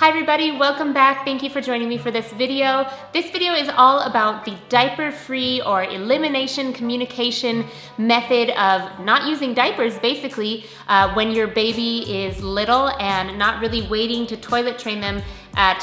Hi everybody, welcome back. Thank you for joining me for this video. This video is all about the diaper-free or elimination communication method of not using diapers, basically, when your baby is little and not really waiting to toilet train them at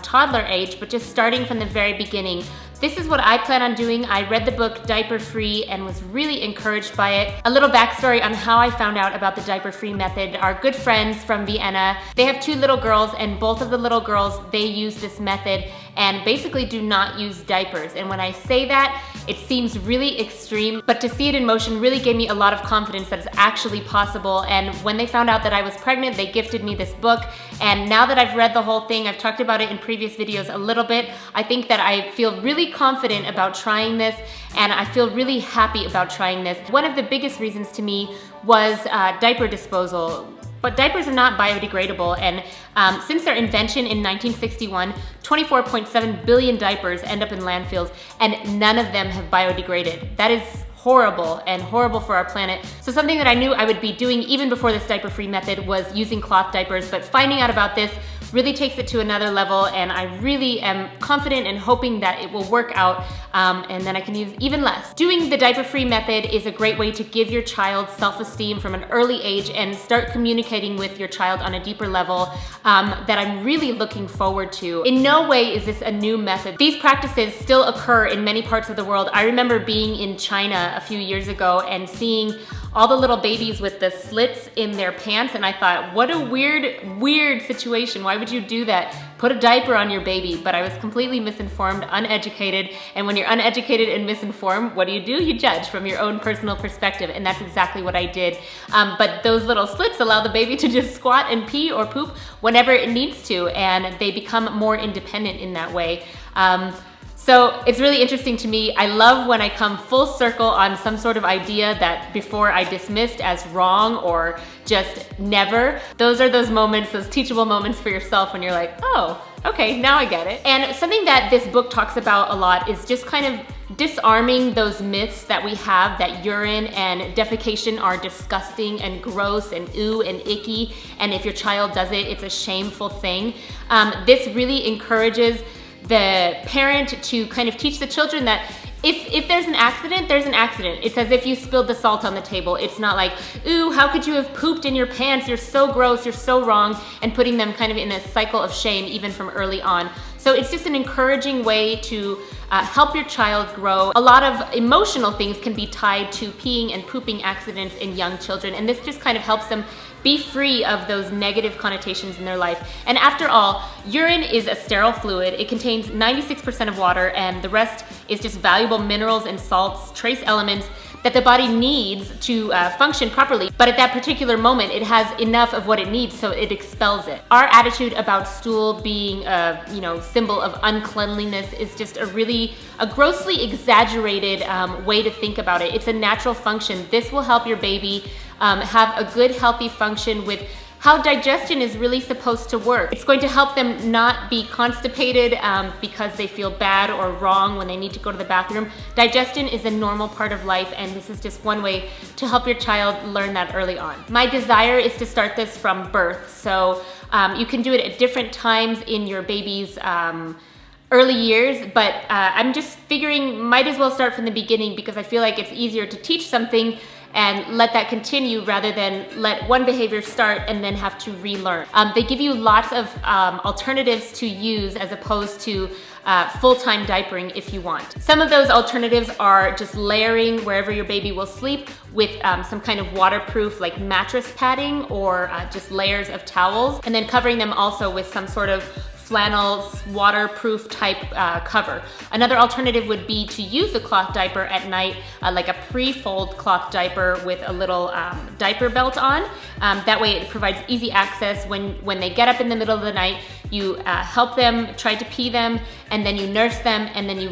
toddler age, but just starting from the very beginning. This is what I plan on doing. I read the book Diaper Free and was really encouraged by it. A little backstory on how I found out about the Diaper Free method. Our good friends from Vienna, they have 2 little girls, and both of the little girls, they use this method and basically do not use diapers. And when I say that, it seems really extreme, but to see it in motion really gave me a lot of confidence that it's actually possible. And when they found out that I was pregnant, they gifted me this book. And now that I've read the whole thing, I've talked about it in previous videos a little bit, I think that I feel really confident about trying this, and I feel really happy about trying this. One of the biggest reasons to me was diaper disposal. But diapers are not biodegradable, and since their invention in 1961, 24.7 billion diapers end up in landfills, and none of them have biodegraded. That is horrible and horrible for our planet. So something that I knew I would be doing even before this diaper-free method was using cloth diapers, but finding out about this really takes it to another level, and I really am confident and hoping that it will work out, and then I can use even less. Doing the diaper-free method is a great way to give your child self-esteem from an early age and start communicating with your child on a deeper level that I'm really looking forward to. In no way is this a new method. These practices still occur in many parts of the world. I remember being in China a few years ago and seeing all the little babies with the slits in their pants, and I thought, what a weird situation. Why would you do that? Put a diaper on your baby. But I was completely misinformed, uneducated, and when you're uneducated and misinformed, what do? You judge from your own personal perspective, and that's exactly what I did. But those little slits allow the baby to just squat and pee or poop whenever it needs to, and they become more independent in that way. So it's really interesting to me. I love when I come full circle on some sort of idea that before I dismissed as wrong or just never. Those are those moments, those teachable moments for yourself when you're like, oh, okay, now I get it. And something that this book talks about a lot is just kind of disarming those myths that we have that urine and defecation are disgusting and gross and ooh and icky, and if your child does it, it's a shameful thing. This really encourages the parent to kind of teach the children that if there's an accident, there's an accident. It's as if you spilled the salt on the table. It's not like, ooh, how could you have pooped in your pants? You're so gross, you're so wrong, and putting them kind of in a cycle of shame even from early on. So it's just an encouraging way to help your child grow. A lot of emotional things can be tied to peeing and pooping accidents in young children, and this just kind of helps them be free of those negative connotations in their life. And after all, urine is a sterile fluid. It contains 96% of water, and the rest is just valuable minerals and salts, trace elements that the body needs to function properly. But at that particular moment, it has enough of what it needs, so it expels it. Our attitude about stool being a symbol of uncleanliness is just a grossly exaggerated way to think about it. It's a natural function. This will help your baby have a good, healthy function with how digestion is really supposed to work. It's going to help them not be constipated because they feel bad or wrong when they need to go to the bathroom. Digestion is a normal part of life, and this is just one way to help your child learn that early on. My desire is to start this from birth, so you can do it at different times in your baby's early years, but I'm just figuring might as well start from the beginning because I feel like it's easier to teach something and let that continue rather than let one behavior start and then have to relearn. They give you lots of alternatives to use as opposed to full-time diapering if you want. Some of those alternatives are just layering wherever your baby will sleep with some kind of waterproof like mattress padding or just layers of towels, and then covering them also with some sort of flannel waterproof type cover. Another alternative would be to use a cloth diaper at night, like a pre-fold cloth diaper with a little diaper belt on. That way it provides easy access when they get up in the middle of the night. You help them, try to pee them, and then you nurse them, and then you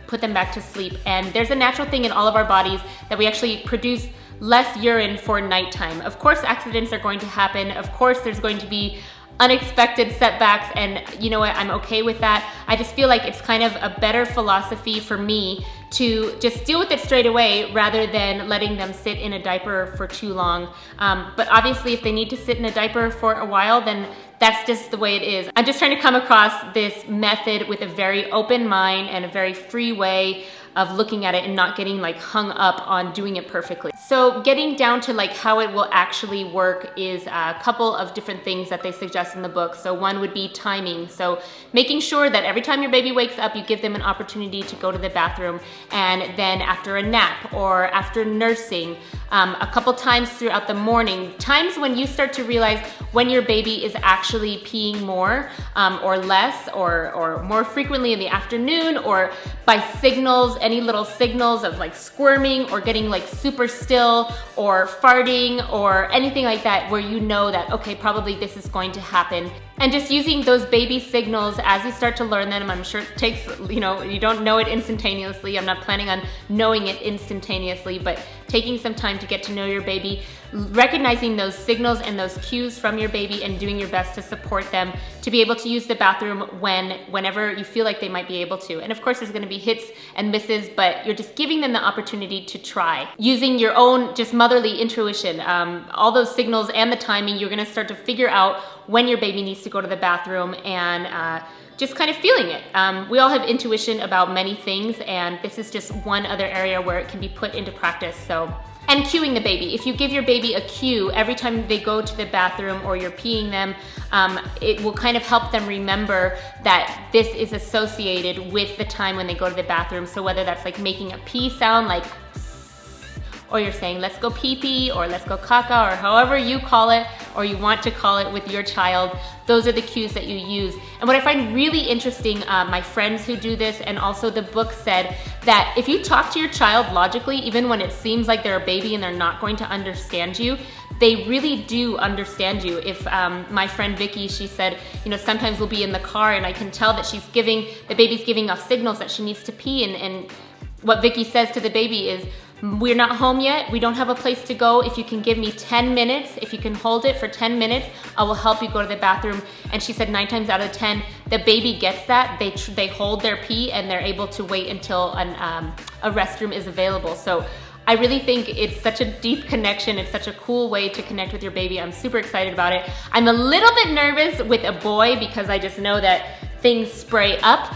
put them back to sleep. And there's a natural thing in all of our bodies that we actually produce less urine for nighttime. Of course, accidents are going to happen. Of course, there's going to be unexpected setbacks, and you know what, I'm okay with that. I just feel like it's kind of a better philosophy for me to just deal with it straight away rather than letting them sit in a diaper for too long. But obviously if they need to sit in a diaper for a while, then that's just the way it is. I'm just trying to come across this method with a very open mind and a very free way of looking at it and not getting like hung up on doing it perfectly. So getting down to like how it will actually work is a couple of different things that they suggest in the book. So one would be timing. So making sure that every time your baby wakes up, you give them an opportunity to go to the bathroom, and then after a nap or after nursing, a couple times throughout the morning, times when you start to realize when your baby is actually peeing more or less or more frequently in the afternoon, or by signals, any little signals of like squirming or getting like super still or farting or anything like that, where you know that, okay, probably this is going to happen. And just using those baby signals as you start to learn them. I'm sure it takes, you don't know it instantaneously. I'm not planning on knowing it instantaneously, but taking some time to get to know your baby, recognizing those signals and those cues from your baby, and doing your best to support them to be able to use the bathroom whenever you feel like they might be able to. And of course, there's going to be hits and misses, but you're just giving them the opportunity to try. Using your own just motherly intuition, all those signals and the timing, you're going to start to figure out when your baby needs to go to the bathroom, and just kind of feeling it. We all have intuition about many things, and this is just one other area where it can be put into practice. And cueing the baby. If you give your baby a cue every time they go to the bathroom or you're peeing them, it will kind of help them remember that this is associated with the time when they go to the bathroom. So whether that's like making a pee sound, like, or you're saying, let's go pee-pee, or let's go caca, or however you call it, or you want to call it with your child, those are the cues that you use. And what I find really interesting, my friends who do this, and also the book said that if you talk to your child logically, even when it seems like they're a baby and they're not going to understand you, they really do understand you. If my friend Vicky, she said, sometimes we'll be in the car and I can tell that the baby's giving off signals that she needs to pee, and what Vicky says to the baby is, we're not home yet, we don't have a place to go. If you can give me 10 minutes, if you can hold it for 10 minutes, I will help you go to the bathroom. And she said 9 times out of 10, the baby gets that. They hold their pee and they're able to wait until a restroom is available. So I really think it's such a deep connection. It's such a cool way to connect with your baby. I'm super excited about it. I'm a little bit nervous with a boy because I just know that things spray up.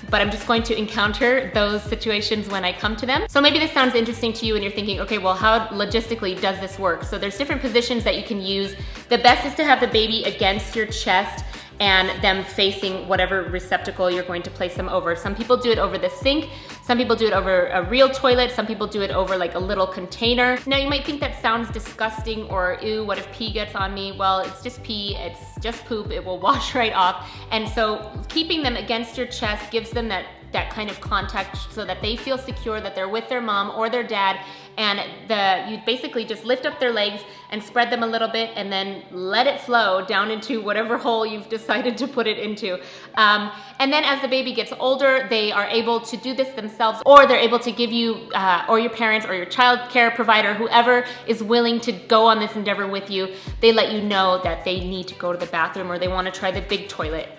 But I'm just going to encounter those situations when I come to them. So maybe this sounds interesting to you and you're thinking, okay, well, how logistically does this work? So there's different positions that you can use. The best is to have the baby against your chest and them facing whatever receptacle you're going to place them over. Some people do it over the sink, some people do it over a real toilet, some people do it over like a little container. Now you might think that sounds disgusting, or ew, what if pee gets on me? Well, it's just pee, it's just poop, it will wash right off. And so keeping them against your chest gives them that kind of contact so that they feel secure that they're with their mom or their dad, and you basically just lift up their legs and spread them a little bit and then let it flow down into whatever hole you've decided to put it into. And then as the baby gets older, they are able to do this themselves, or they're able to give you, or your parents or your child care provider, whoever is willing to go on this endeavor with you, they let you know that they need to go to the bathroom or they want to try the big toilet.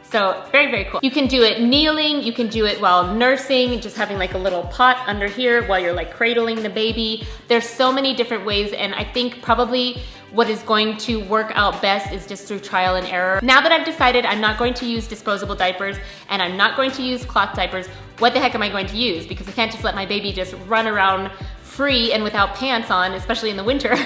So very, very cool. You can do it kneeling, you can do it while nursing, just having like a little pot under here while you're like cradling the baby. There's so many different ways, and I think probably what is going to work out best is just through trial and error. Now that I've decided I'm not going to use disposable diapers and I'm not going to use cloth diapers, what the heck am I going to use? Because I can't just let my baby just run around free and without pants on, especially in the winter.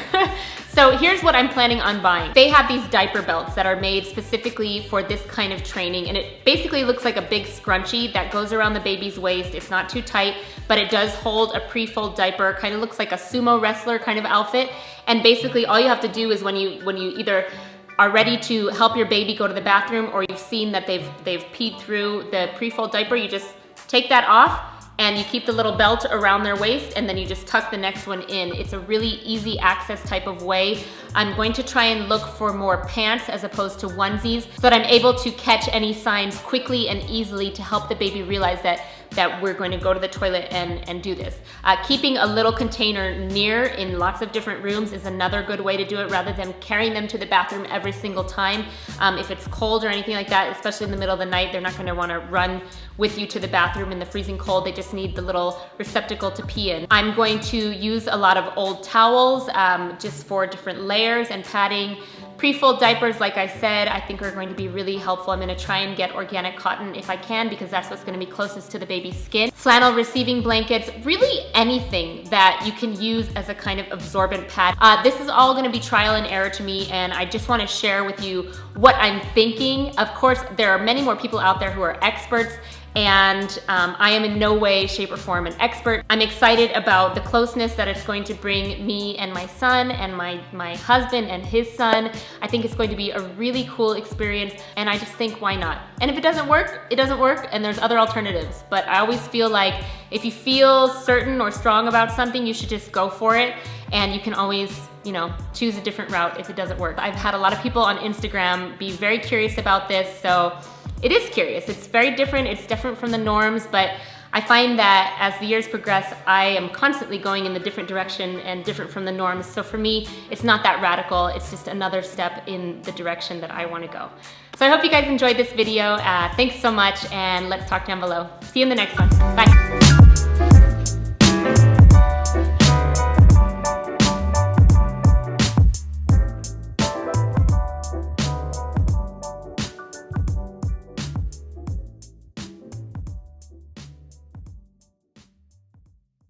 So here's what I'm planning on buying. They have these diaper belts that are made specifically for this kind of training, and it basically looks like a big scrunchie that goes around the baby's waist. It's not too tight, but it does hold a pre-fold diaper, kind of looks like a sumo wrestler kind of outfit. And basically all you have to do is when you either are ready to help your baby go to the bathroom, or you've seen that they've peed through the pre-fold diaper, you just take that off and you keep the little belt around their waist, and then you just tuck the next one in. It's a really easy access type of way. I'm going to try and look for more pants as opposed to onesies so that I'm able to catch any signs quickly and easily to help the baby realize that we're going to go to the toilet and do this. Keeping a little container near in lots of different rooms is another good way to do it, rather than carrying them to the bathroom every single time. If it's cold or anything like that, especially in the middle of the night, they're not going to want to run with you to the bathroom in the freezing cold. They just need the little receptacle to pee in. I'm going to use a lot of old towels just for different layers and padding. Pre-fold diapers, like I said, I think are going to be really helpful. I'm gonna try and get organic cotton if I can, because that's what's gonna be closest to the baby's skin. Flannel receiving blankets, really anything that you can use as a kind of absorbent pad. This is all gonna be trial and error to me, and I just wanna share with you what I'm thinking. Of course, there are many more people out there who are experts, and I am in no way, shape, or form an expert. I'm excited about the closeness that it's going to bring me and my son and my husband and his son. I think it's going to be a really cool experience, and I just think, why not? And if it doesn't work, it doesn't work, and there's other alternatives. But I always feel like if you feel certain or strong about something, you should just go for it, and you can always, you know, choose a different route if it doesn't work. I've had a lot of people on Instagram be very curious about this, so it is curious. It's very different. It's different from the norms, but I find that as the years progress, I am constantly going in the different direction and different from the norms. So for me, it's not that radical. It's just another step in the direction that I want to go. So I hope you guys enjoyed this video. Thanks so much, and let's talk down below. See you in the next one. Bye.